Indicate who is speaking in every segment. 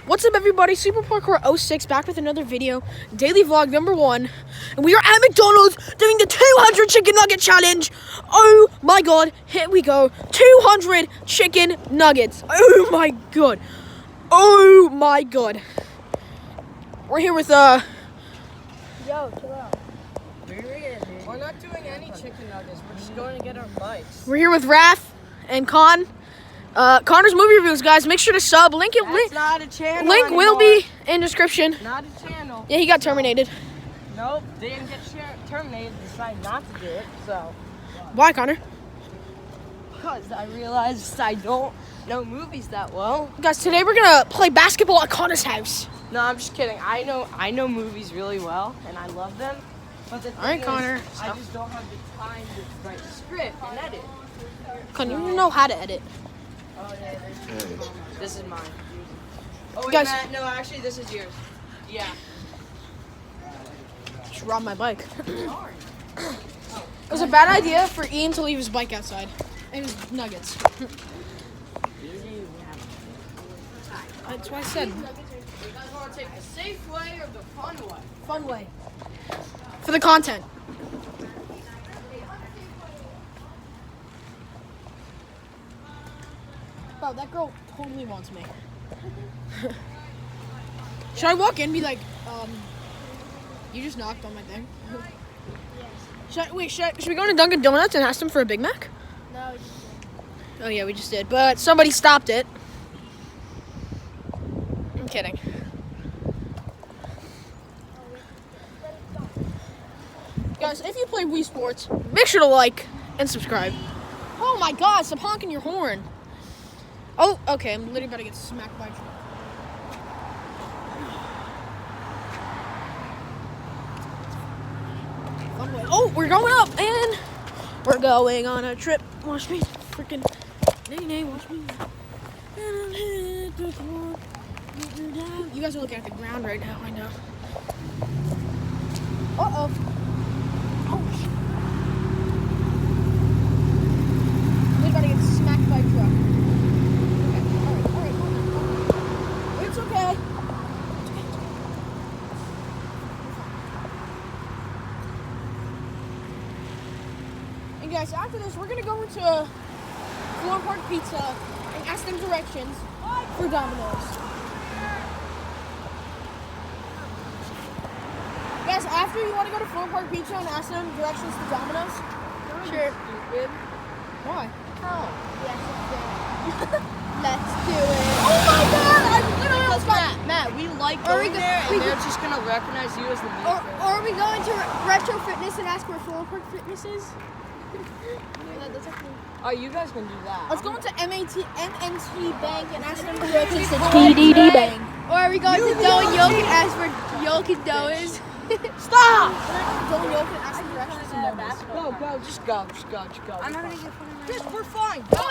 Speaker 1: What's up, everybody? Super Parkour 06 back with another video. Daily vlog number 1. And we are at McDonald's doing the 200 chicken nugget challenge. Oh my god. Here we go. 200 chicken nuggets. Oh my god. Oh my god. We're here with
Speaker 2: Yo, chill out. We're not doing any chicken nuggets. We're just going to get our bikes.
Speaker 1: We're here with Raph and Con. Connor's movie reviews, guys. Make sure to sub. Link
Speaker 2: Not a channel
Speaker 1: Link
Speaker 2: anymore.
Speaker 1: will be in description.
Speaker 2: Not a channel.
Speaker 1: Yeah, he got terminated.
Speaker 2: Nope, they didn't get terminated. Decided not to do it. So.
Speaker 1: Why, Connor?
Speaker 2: Because I realized I don't know movies that well.
Speaker 1: Guys, today we're gonna play basketball at Connor's house.
Speaker 2: No, I'm just kidding. I know movies really well, and I love them. But the thing
Speaker 1: All right,
Speaker 2: is,
Speaker 1: Connor.
Speaker 2: I just don't have the time to write the script and edit.
Speaker 1: Connor, you don't know how to edit.
Speaker 2: Oh yeah, this is mine. Oh wait,
Speaker 1: Guys.
Speaker 2: Matt, no, actually this is yours. Yeah.
Speaker 1: Just rob my bike. It was a bad idea for Ian to leave his bike outside and his nuggets. That's what I said.
Speaker 2: You guys want to take the safe way or the fun way?
Speaker 1: Fun way. For the content. Bro, that girl totally wants me. Should I walk in and be like, you just knocked on my thing? Should we go to Dunkin' Donuts and ask them for a Big Mac?
Speaker 2: No.
Speaker 1: Oh yeah, we just did, but somebody stopped it. I'm kidding. Guys, if you play Wii Sports, make sure to like and subscribe. Oh my god, stop honking your horn. Oh, okay, I'm literally about to get smacked by a truck. Oh, we're going up, and we're going on a trip. Watch me, freaking, nay, watch me. You guys are looking at the ground right now, I know. Uh-oh. Oh, shit. We're about to get smacked by a truck. Okay, it's okay. And guys, after this, we're gonna go into Floor Park Pizza and ask them directions for Domino's. Guys, after you want to go to Floor Park Pizza and ask them directions to Domino's? Sure.
Speaker 2: Stupid.
Speaker 1: Why?
Speaker 2: Oh.
Speaker 3: Yes, let's do it.
Speaker 1: Oh my god! I literally almost got
Speaker 2: Matt, we like
Speaker 3: Are we
Speaker 2: going
Speaker 3: go-
Speaker 2: there, and
Speaker 3: we
Speaker 2: they're
Speaker 3: go-
Speaker 2: just gonna recognize you as the main
Speaker 3: Or
Speaker 2: friend.
Speaker 3: are we going to Retro Fitness and ask where Floor Park Fitness is?
Speaker 2: Oh, you guys can do that.
Speaker 1: Let's go into MNT Bank and ask them
Speaker 3: directions
Speaker 1: directions
Speaker 3: to
Speaker 1: to TDD Bank.
Speaker 3: Or are we going to Doe and Yoke and ask where Yoke and Doe is?
Speaker 1: Stop! Go and Yoke and ask them directions to Domino's.
Speaker 2: Go, just go.
Speaker 3: I'm not gonna get fun of
Speaker 1: Yes, we're fine.
Speaker 3: No!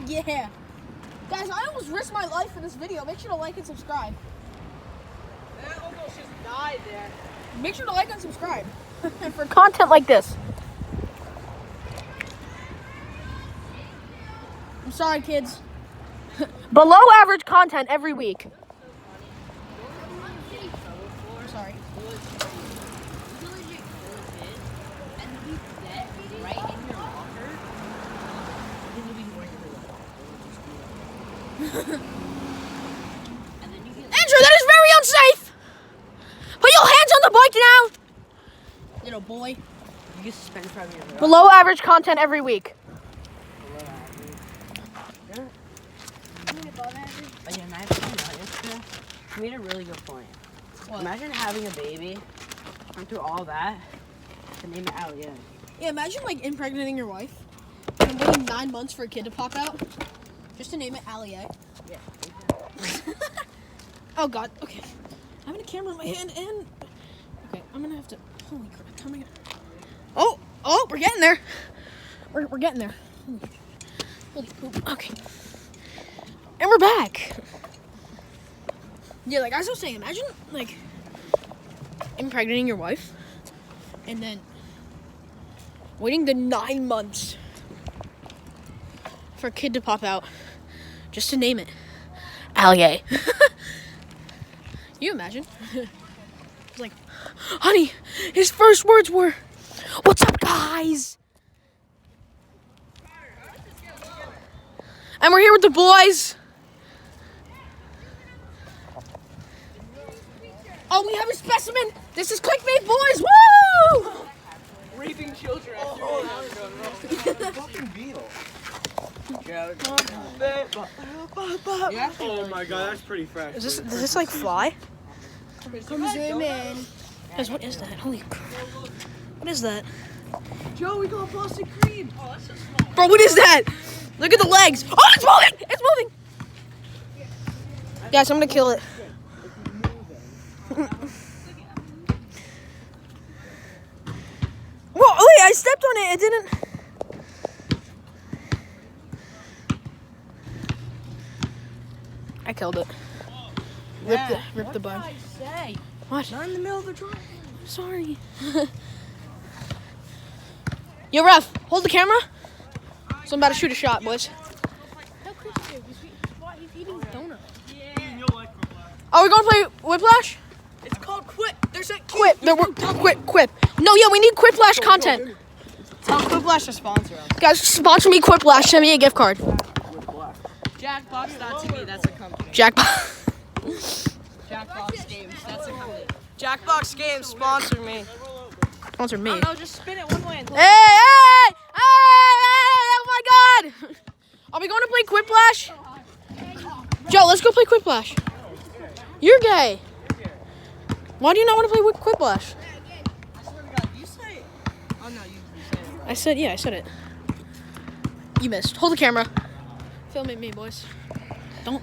Speaker 1: Yeah. Guys, I almost risked my life for this video. Make sure to like and subscribe.
Speaker 2: Matt almost just died there.
Speaker 1: Make sure to like and subscribe for content like this. I'm sorry, kids. Below average content every week. Sorry. Andrew, that is very unsafe! Put your hands on the bike now! Little boy.
Speaker 2: You get suspended from your road.
Speaker 1: Below average content every week.
Speaker 2: But yeah, Matt, you made a really good point.
Speaker 1: What?
Speaker 2: Imagine having a baby, went through all that, and name it Allie.
Speaker 1: Yeah, imagine like impregnating your wife and waiting 9 months for a kid to pop out. Just to name it Allie.
Speaker 2: Yeah.
Speaker 1: Oh god, okay. I'm having a camera in my hand and okay, I'm gonna have to holy crap, how am I gonna Oh, we're getting there. We're getting there. Holy poop. Okay. And we're back. Yeah, like as I was saying, imagine like impregnating your wife and then waiting the 9 months for a kid to pop out. Just to name it. Allier. You imagine? It's like, honey, his first words were, "What's up, guys?" And we're here with the boys. Oh, we have a specimen. This is clickbait, boys. Woo!
Speaker 2: Raping children.
Speaker 4: Fucking beetle.
Speaker 2: Yeah.
Speaker 4: Oh my god, that's pretty fresh.
Speaker 1: Does this like fly?
Speaker 3: Come zoom in.
Speaker 1: Guys, what is that? Holy crap. What is that?
Speaker 2: Joe, we got Boston cream. Oh, that's so small.
Speaker 1: Bro, what is that? Look at the legs. Oh, it's moving! It's moving! Guys, I'm gonna kill it. Whoa, wait, I stepped on it. It didn't. I killed it. Rip the bug.
Speaker 2: Say,
Speaker 1: What?
Speaker 2: not in the middle of the drive.
Speaker 1: Sorry. Yo, ref, hold the camera. So I'm about to shoot a shot, boys.
Speaker 3: How Chris do? He's eating donuts.
Speaker 1: Are we gonna play Whiplash?
Speaker 2: It's called Quip. There's a
Speaker 1: Quip. Quip. No, yeah, we need Quiplash content.
Speaker 2: Tell Quiplash to sponsor us.
Speaker 1: Guys, sponsor me Quiplash. Send me a gift card.
Speaker 2: Jackbox.tv, that's a company.
Speaker 1: Jackpot.
Speaker 2: Jackbox Games, that's a company. Jackbox Games, sponsor me.
Speaker 1: Sponsor me.
Speaker 2: No, just spin it one way and
Speaker 1: Hey! Oh my god! Are we going to play Quiplash? Joe, let's go play Quiplash. You're gay. Why do you not want to play Quiplash?
Speaker 2: I swear to God, you say it. Oh no, you say it.
Speaker 1: I said it. You missed. Hold the camera. Film me, boys. Don't.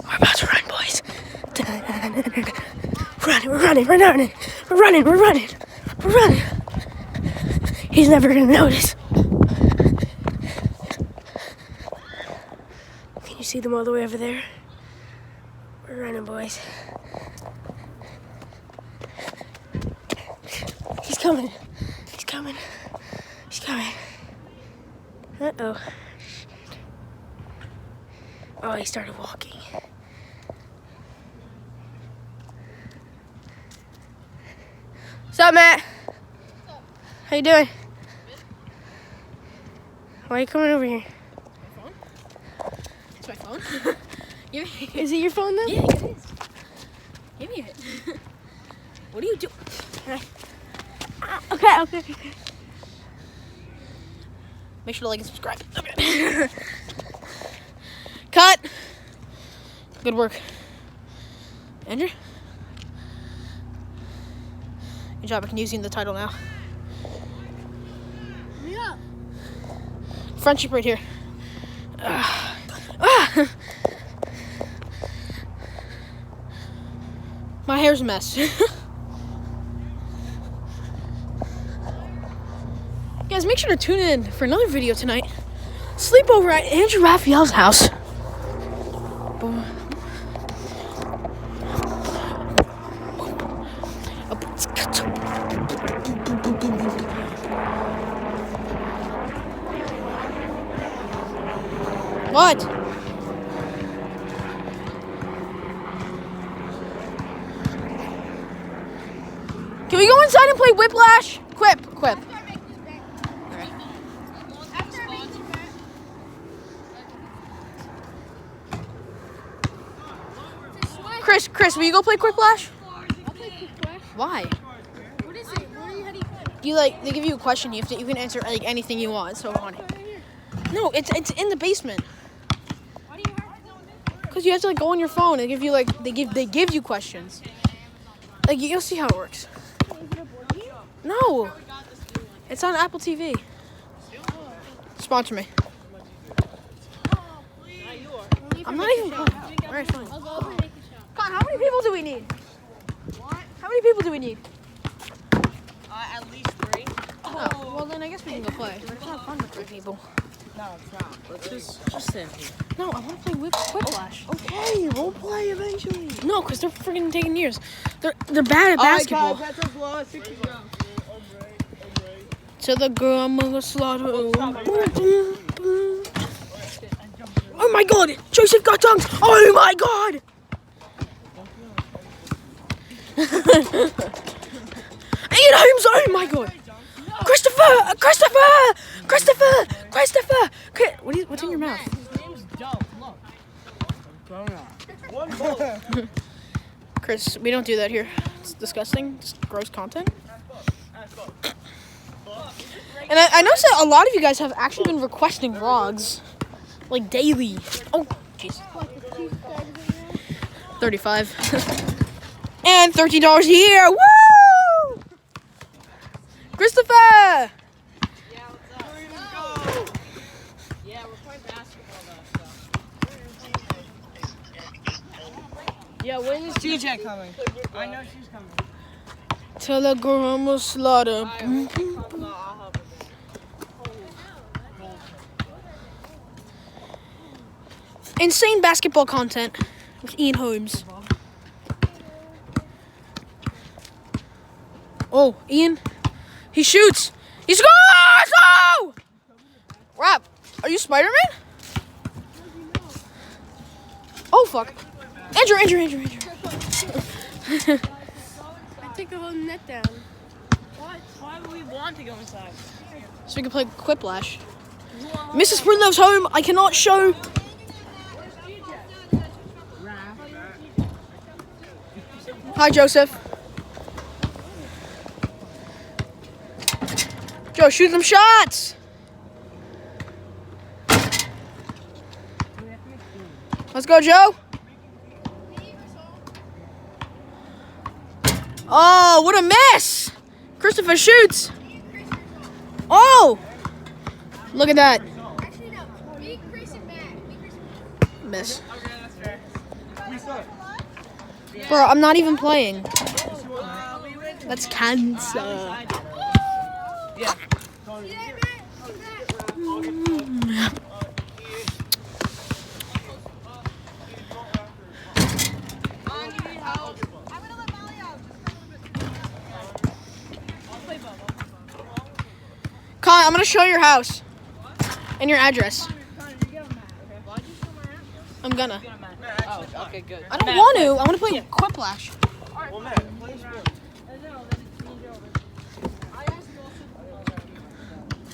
Speaker 1: We're about to run, boys. We're running. He's never gonna notice. Can you see them all the way over there? We're running, boys. He's coming. Uh-oh. Oh, he started walking. What's up, Matt? How you doing? Why are you coming over here? It's my phone. Is it your phone then? Yeah, it is. Give me it. What do you do? Okay. Make sure to like and subscribe. Okay. Cut. Good work. Andrew? Good job. I can use you in the title now.
Speaker 3: Yeah.
Speaker 1: Friendship right here. My hair's a mess. Guys, make sure to tune in for another video tonight. Sleepover at Andrew Raphael's house. What? Can we go inside and play Whiplash? Quip. Chris, will you go play Whiplash?
Speaker 3: I'll play Quiplash.
Speaker 1: Why?
Speaker 3: What is it? How do you play?
Speaker 1: They give you a question. You can answer like anything you want. It's so funny. No, it's in the basement.
Speaker 3: Why do you have to go in this?
Speaker 1: Cause you have to like go on your phone. They give you they give you questions. Like you'll see how it works.
Speaker 3: Is it a board game?
Speaker 1: No, it's on Apple TV. Sponsor me. I'm not even. Alright, fine.
Speaker 3: I'll go over and make a shot.
Speaker 1: Come on, how many people do we need? How many people do we need?
Speaker 2: At least 3.
Speaker 1: Oh, well then I guess we can go play. But it's not fun with 3 people.
Speaker 2: No, it's not. Let's just stand here.
Speaker 1: No, I want to play Whiplash.
Speaker 2: Okay, we'll play eventually.
Speaker 1: No, because they're freaking taking years. They're bad at basketball.
Speaker 2: That's as low as 60 go.
Speaker 1: To the grandma slaughter. Oh my god! Joseph got dunked! Oh my god! Ian Holmes! Oh my god! Christopher! Okay, what's in your mouth? Chris, we don't do that here. It's disgusting. It's gross content. And I noticed that a lot of you guys have actually been requesting vlogs. Like daily. Oh, jeez. 35. And $13 here. Woo! Christopher!
Speaker 2: Yeah, what's up? Yeah, we're playing basketball though. Yeah, when is TJ coming? I know she's coming.
Speaker 1: Telegram will slaughter. Insane basketball content with Ian Holmes. Oh, Ian. He shoots. He scores! Oh! Rap, are you Spider-Man? Oh, fuck. Andrew.
Speaker 3: I took the whole net down.
Speaker 2: Why would we want to go inside?
Speaker 1: So we can play Quiplash. Mrs. Sprinlove's home. I cannot show. Hi, Joseph. Joe, shoot them shots. Let's go, Joe. Oh, what a miss. Christopher shoots. Oh, look at that.
Speaker 3: Actually, no. Me, Chris, and Matt.
Speaker 1: Miss.
Speaker 2: Okay, that's fair.
Speaker 1: Bro, I'm not even playing. That's cancer.
Speaker 2: Yeah.
Speaker 1: Colin, I'm gonna show your house and your address. I'm gonna.
Speaker 2: Oh, okay, good.
Speaker 1: I don't want to. I want to play Quiplash.
Speaker 4: Well, Matt, play this game.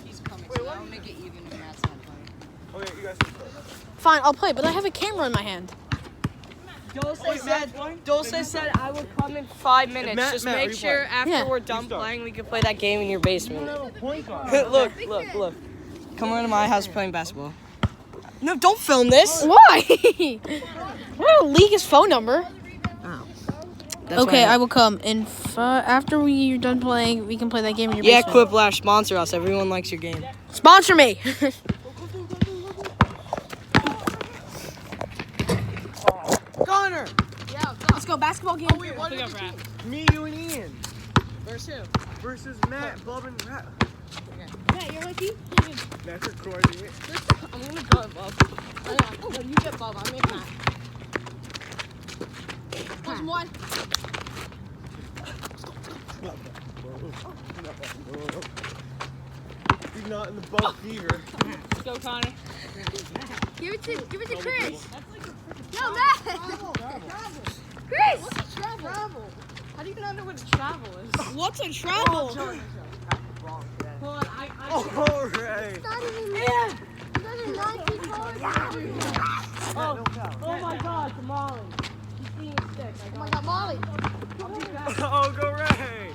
Speaker 2: He's coming, so that'll make it even if Matt's not playing.
Speaker 4: Okay, you guys can start.
Speaker 1: Fine, I'll play, but I have a camera in my hand.
Speaker 2: Dulce said I would come in 5 minutes.
Speaker 4: Matt,
Speaker 2: Just
Speaker 4: Matt,
Speaker 2: make
Speaker 4: replay.
Speaker 2: sure after
Speaker 1: Yeah.
Speaker 2: we're done
Speaker 4: start.
Speaker 2: playing, we can play that game in your basement.
Speaker 4: Point guard.
Speaker 2: Look. Come over to my house playing basketball. No, don't film this.
Speaker 1: Why? We're gonna leak his phone number.
Speaker 2: That's
Speaker 1: Okay,
Speaker 2: why
Speaker 1: I will come. And after we're done playing, we can play that game in your
Speaker 2: Yeah,
Speaker 1: basement.
Speaker 2: Quiplash, sponsor us. Everyone likes your game.
Speaker 1: Sponsor me.
Speaker 2: Connor!
Speaker 1: Let's go basketball game.
Speaker 4: Me, you, and Ian.
Speaker 2: Where's who?
Speaker 4: Versus Matt, Bob, and Rat.
Speaker 3: Matt, you're lucky.
Speaker 4: That's recording it.
Speaker 2: I'm gonna go with Bob. Oh, when you get Bob, I'll make Matt.
Speaker 3: What's one?
Speaker 4: He's not in the boat either.
Speaker 2: Let's go, Connor.
Speaker 3: Give it to Chris. No, Matt. Chris.
Speaker 2: What's a travel? How do you not know what a travel is?
Speaker 1: What's a travel?
Speaker 2: Hold on,
Speaker 4: All right.
Speaker 3: Not even not even 9
Speaker 2: Oh my God, it's Molly. She's being sick.
Speaker 3: Oh my God, Molly.
Speaker 4: Oh, go Ray.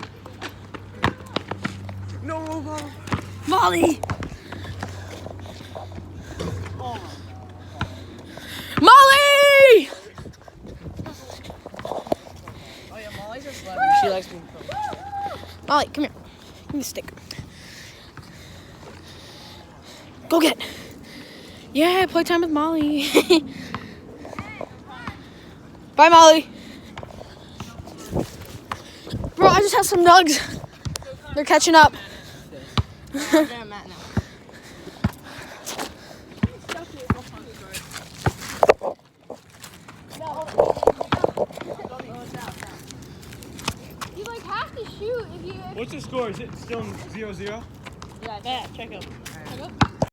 Speaker 4: No, Bob.
Speaker 1: Molly. Molly!
Speaker 2: Oh yeah, Molly's a celebrity. She likes being filmed.
Speaker 1: Molly, come here. Give me the stick. Go get. Yeah, playtime with Molly. Bye, Molly. Bro, I just have some nugs. They're catching up.
Speaker 2: Matt now.
Speaker 3: You like have to shoot if you.
Speaker 4: What's the score? Is it still 0-0?
Speaker 1: Yeah, check out.